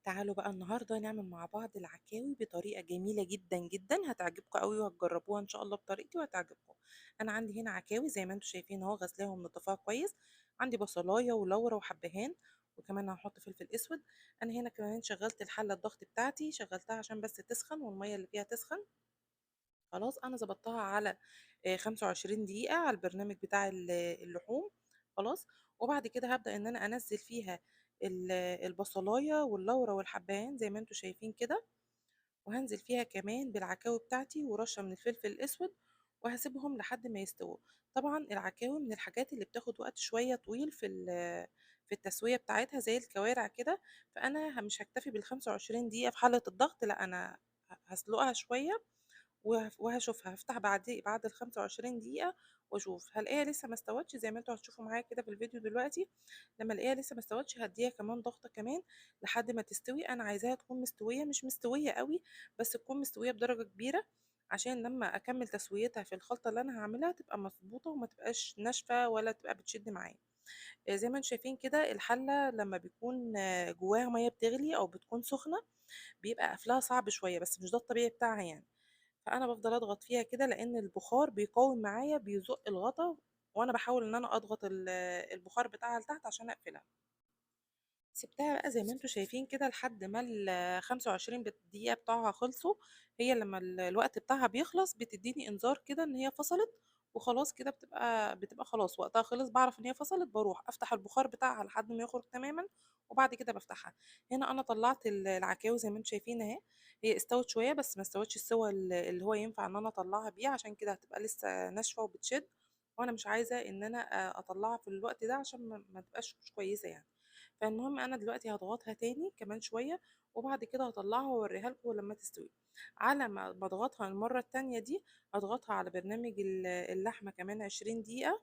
تعالوا بقى النهارده نعمل مع بعض العكاوي بطريقة جميلة جدًا، جدًا، هتعجبكم أوي وهتجربوها إن شاء الله بطريقتي وهتعجبكم. أنا عندي هنا عكاوي زي ما أنتم شايفين أهو غسلاها ومنضفاها كويس، عندي بصلاية ولورا وحبهان، وكمان هاحط فلفل أسود. أنا هنا كمان شغّلت الحلة الضغط بتاعتي، شغّلتها عشان بس تسخن والمَيّة اللي فيها تسخن. خلاص أنا ضبطتها على 25 دقيقة على البرنامج بتاع اللحوم. خلاص. وبعد كده هابدأ إن أنا أنزّل فيها البصلاية واللورا والحبهان زي ما أنتم شايفين كده، وهانزل فيها كمان بالعكاوي بتاعتي ورشة من الفلفل الأسود، وهاسيبهم لحد ما يستووا. طبعًا العكاوي من الحاجات اللي بتاخد وقت شوية طويل في التسوية بتاعتها زي الكوارع كده، فأنا مش هاكتفي بال25 دقيقة في حلة الضغط، لأ أنا هاسلقها شوية وهاشوفها، هافتح بعد ال25 دقيقة واشوف هالاقيها لسه ما استوتش زي ما انتم هتشوفوا معايا كده في الفيديو دلوقتي. لما الاقيها لسه ما استوتش هديها كمان ضغطة كمان لحد ما تستوي. انا عايزاها تكون مستوية مش مستوية قوي، بس تكون مستوية بدرجة كبيرة عشان لما اكمل تسويتها في الخلطة اللي انا هعملها تبقى مظبوطة وما تبقاش ناشفة ولا تبقى بتشد معايا. زي ما انتم شايفين كده الحلة لما بيكون جواها مية بتغلي او بتكون سخنة بيبقى قفلها صعب شوية، بس مش ده الطبيعي بتاعها يعني. فأنا بافضل أضغط فيها كده لأن البخار بيقاوم معايا بيزق الغطا، وأنا باحاول إن أنا أضغط البخار بتاعها لتحت عشان أقفلها. سِبتها بقى زي ما أنتم شايفين كده لحد ما ال25 دقيقة بتوعها خلصوا. هي لمّا الوقت بتاعها بيخلص بتدّيني إنذار كده إن هي فصلت، وخلاص كده بتبقى خلاص وقتها خلص، باعرف إن هي فصلت باروح أفتح البخار بتاعها لحد ما يخرج تمامًا، وبعد كده بافتحها. هنا أنا طلّعت العكاوي زي ما أنتم شايفين أهي، هي استوت شوية بس ما استوتش السِوَى اللي هو ينفع إن أنا أطلّعها بيه، عشان كده هتبقى لسه ناشفة وبتشد، وأنا مش عايزة إن أنا أطلّعها في الوقت ده عشان ما تبقاش مش كويسة يعني. فالمهم أنا دلوقتي هاضغطها تاني كمان شوية، وبعد كده هاطلّعها وأورّيها لكم لمّا تستوي. على ما أضغطها المرّة التانية دي، هاضغطها على برنامج اللحمة كمان 20 دقيقة.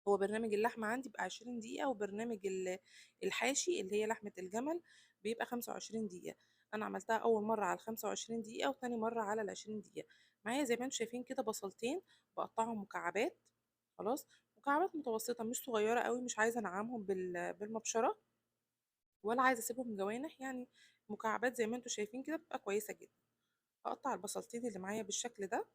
هو برنامج اللحمة عندي بيبقى 20 دقيقة، وبرنامج الحاشي اللي هي لحمة الجمل بيبقى 25 دقيقة. أنا عملتها أول مرّة على ال25 دقيقة، وتاني مرّة على ال20 دقيقة. معايا زي ما أنتم شايفين كده بصلتين باقطّعهم مكعبات. خلاص. مكعبات متوسطة مش صغيرة أوي، مش عايزة أنعّمهم بالمبشرة، ولا عايزة أسيبهم جوانح يعني، مكعبات زي ما أنتم شايفين كده بتبقى كويسة جدًا. هاقطّع البصلتين اللي معايا بالشكل ده.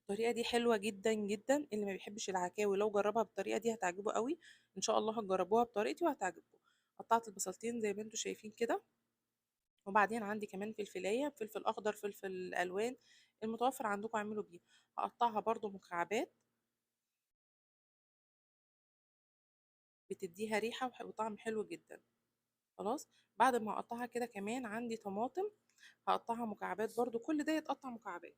الطريقة دي حلوة جدًا، جدًا، اللي ما بيحبش العكاوي لو جرّبها بالطريقة دي هتعجبه أوي، إن شاء الله هتجرّبوها بطريقتي وهتعجبكم. قطّعت البصلتين زي ما أنتم شايفين كده، وبعدين عندي كمان فلفلاية، فلفل أخضر، فلفل ألوان، المتوفر عندكم اعملوا بيه. هاقطّعها برضه مكعبات، بتدّيها ريحة وطعم حلو جدًا. خلاص. بعد ما أقطّعها كده كمان عندي طماطم هاقطّعها مكعبات برضه، كل ده يتقطّع مكعبات.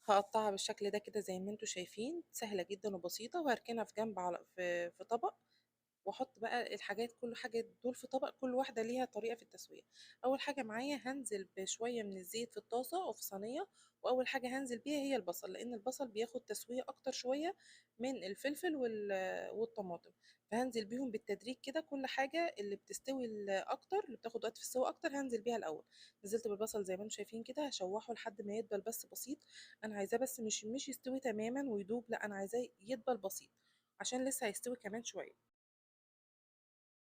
هاقطّعها بالشكل ده كده زي ما أنتم شايفين، سهلة جدًا وبسيطة، وهاركنها في جنب في طبق، واحط بقى الحاجات كل حاجة دول في طبق، كل واحدة ليها طريقة في التسوية. اول حاجة معايا هنزل بشوية من الزيت في الطاسة او في صينية، واول حاجة هنزل بيها هي البصل، لان البصل بياخد تسوية اكتر شوية من الفلفل والطماطم. فهنزل بيهم بالتدريج كده، كل حاجة اللي بتستوي اكتر اللي بتاخد وقت في السوا اكتر هنزل بيها الاول. نزلت بالبصل زي ما انتم شايفين كده، هشوحه لحد ما يدبل بس بسيط. انا عايزاه بس مش يستوي تماما ويدوب، لا انا عايزاه يدبل بسيط عشان لسه هيستوي كمان شوية.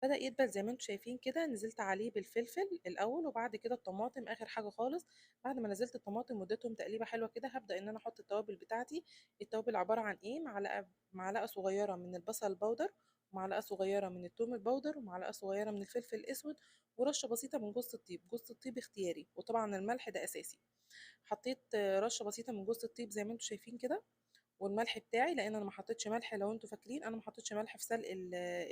بدأ يدبل زي ما انتم شايفين كده، نزلت عليه بالفلفل الأول وبعد كده الطماطم آخر حاجة خالص. بعد ما نزلت الطماطم واديتهم تقليبة حلوة كده هبدأ إن أنا أحط التوابل بتاعتي. التوابل عبارة عن إيه؟ معلقة صغيرة من البصل البودر، ومعلقة صغيرة من التوم البودر، ومعلقة صغيرة من الفلفل الأسود، ورشة بسيطة من جوز الطيب. جوز الطيب اختياري، وطبعا الملح ده أساسي. حطيت رشة بسيطة من جوز الطيب زي ما انتم شايفين كده، والملح بتاعي لان انا ما حطيتش ملح. لو انتوا فاكرين انا ما حطيتش ملح في سلق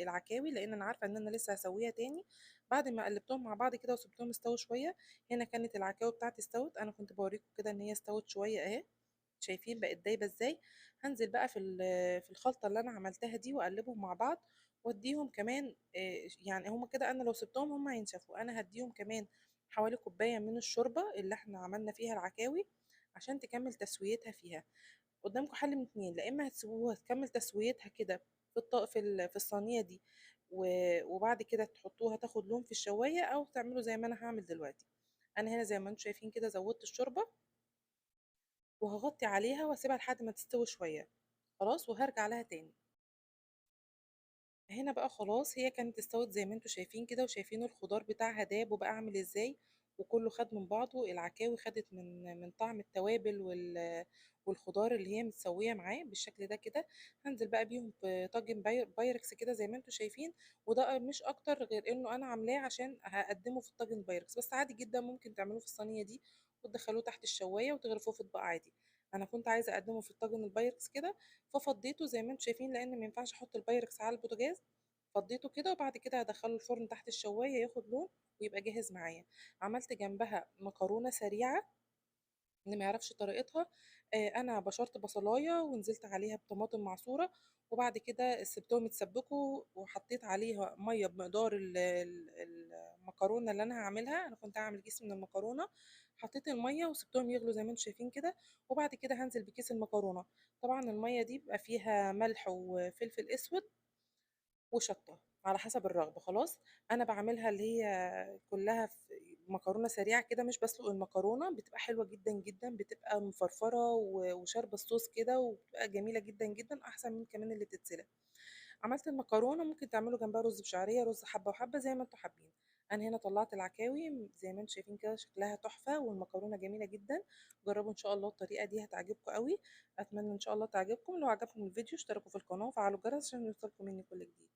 العكاوي، لان انا عارفه ان انا لسه هسويها تاني. بعد ما قلبتهم مع بعض كده وسبتهم يستووا شويه، هنا كانت العكاوي بتاعتي استوت. انا كنت بوريكم كده ان هي استوت شويه اهي، شايفين بقت دايبه ازاي. هنزل بقى في الخلطه اللي انا عملتها دي واقلبهم مع بعض، واديهم كمان يعني هما كده انا لو سبتهم هما هينشفوا. انا هديهم كمان حوالي كوبايه من الشوربه اللي احنا عملنا فيها العكاوي عشان تكمل تسويتها فيها. قدامكم حل من اتنين، لا اما هتسيبوها تكمل تسويتها كده في الصينيه دي، وبعد كده تحطوها تاخد لون في الشوايه، او تعملوا زي ما انا هعمل دلوقتي. انا هنا زي ما انتم شايفين كده زودت الشوربه، وهغطي عليها واسيبها لحد ما تستوي شويه. خلاص. وهرجع لها تاني. هنا بقى خلاص هي كانت استوت زي ما انتم شايفين كده، وشايفين الخضار بتاعها داب وبقى عامل ازاي، وكله خد من بعضه. العكاوي خدت من طعم التوابل والخضار اللي هي متسويه معاه بالشكل ده كده. هنزل بقى بيهم في طاجن بايركس كده زي ما انتم شايفين. وده مش اكتر غير انه انا عاملاه عشان هقدمه في الطاجن بايركس، بس عادي جدا ممكن تعملوه في الصينيه دي وتدخلوه تحت الشوايه وتغرفوه في اطباق عادي. انا كنت عايزه اقدمه في الطاجن البايركس كده، ففضيته زي ما انتم شايفين، لان ما ينفعش احط البايركس على البوتاجاز. فضيته كده وبعد كده هدخله الفرن تحت الشوايه ياخد لون ويبقى جاهز معايا. عملت جنبها مكرونه سريعه، اللي ما يعرفش طريقتها، انا بشرت بصلايه ونزلت عليها بطماطم معصوره، وبعد كده سبتهم يتسبكوا وحطيت عليها ميه بمقدار المكرونه اللي انا هعملها. انا كنت هعمل كيس من المكرونه، حطيت الميه وسبتهم يغلوا زي ما انتم شايفين كده. وبعد كده هنزل بكيس المكرونه. طبعا الميه دي بيبقى فيها ملح وفلفل اسود وشطة على حسب الرغبة. خلاص، أنا بعملها اللي هي كلها في مكرونة سريعة كده، مش بسلق المكرونة، بتبقى حلوة جدا جدا، بتبقى مفرفرة وشاربة الصوص كده، وبتبقى جميلة جدا جدا، أحسن من كمان اللي بتتسلق. عملت المكرونة، ممكن تعملوا جنبها رز بشعرية، رز حبة وحبة زي ما انتوا حابين. أنا هنا طلعت العكاوي زي ما انتوا شايفين كده، شكلها تحفة والمكرونة جميلة جدا. جربوا إن شاء الله الطريقة دي، هتعجبكم قوي. أتمنى إن شاء الله تعجبكم. لو عجبكم الفيديو اشتركوا في القناة وفعلوا الجرس عشان يوصلكم مني كل جديد.